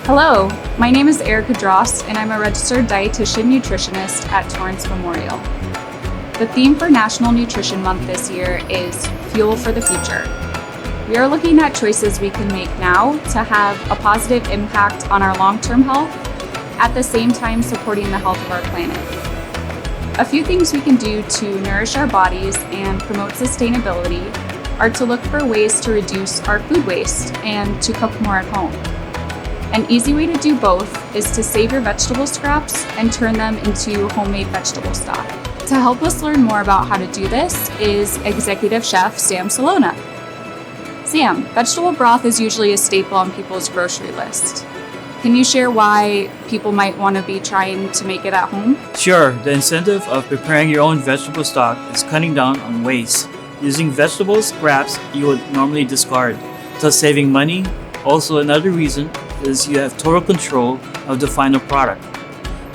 Hello, my name is Drost, and I'm a registered dietitian nutritionist at Torrance Memorial. The theme for National Nutrition Month this year is Fuel for the Future. We are looking at choices we can make now to have a positive impact on our long-term health, at the same time supporting the health of our planet. A few things we can do to nourish our bodies and promote sustainability are to look for ways to reduce our food waste and to cook more at home. An easy way to do both is to save your vegetable scraps and turn them into homemade vegetable stock. To help us learn more about how to do this is Executive Chef Sam Sellona. Sam, vegetable broth is usually a staple on people's grocery list. Can you share why people might want to be trying to make it at home? Sure, the incentive of preparing your own vegetable stock is cutting down on waste, using vegetable scraps you would normally discard, thus saving money. Also, another reason is you have total control of the final product,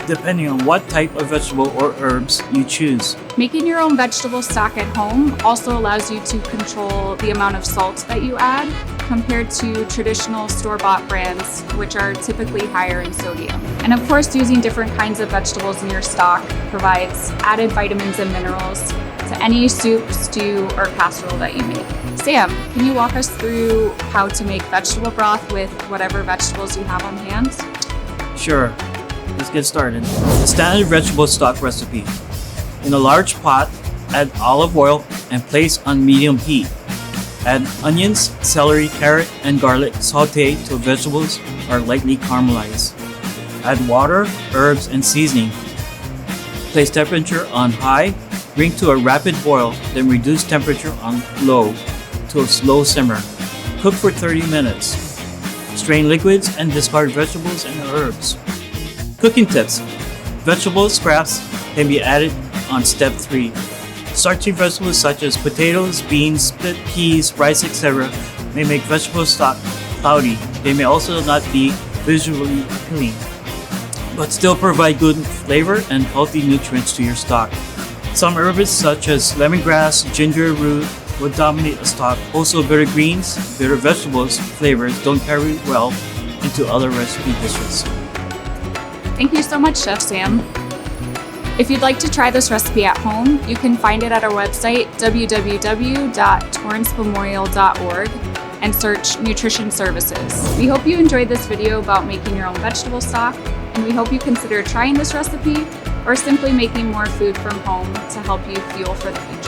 depending on what type of vegetable or herbs you choose. Making your own vegetable stock at home also allows you to control the amount of salt that you add compared to traditional store-bought brands, which are typically higher in sodium. And of course, using different kinds of vegetables in your stock provides added vitamins and minerals to any soup, stew, or casserole that you make. Sam, can you walk us through how to make vegetable broth with whatever vegetables you have on hand? Sure, let's get started. The standard vegetable stock recipe. In a large pot, add olive oil and place on medium heat. Add onions, celery, carrot, and garlic sauté till vegetables are lightly caramelized. Add water, herbs, and seasoning. Place temperature on high, bring to a rapid boil, then reduce temperature on low to a slow simmer. Cook for 30 minutes. Strain liquids and discard vegetables and herbs. Cooking tips. Vegetable scraps can be added on step 3. Starchy vegetables such as potatoes, beans, split peas, rice, etc. may make vegetable stock cloudy. They may also not be visually appealing, but still provide good flavor and healthy nutrients to your stock. Some herbs such as lemongrass, ginger root would dominate a stock. Also, bitter greens, bitter vegetables flavors don't carry well into other recipe dishes. Thank you so much, Chef Sam. If you'd like to try this recipe at home, you can find it at our website, www.torrancememorial.org, and search Nutrition Services. We hope you enjoyed this video about making your own vegetable stock, and we hope you consider trying this recipe or simply making more food from home to help you fuel for the future.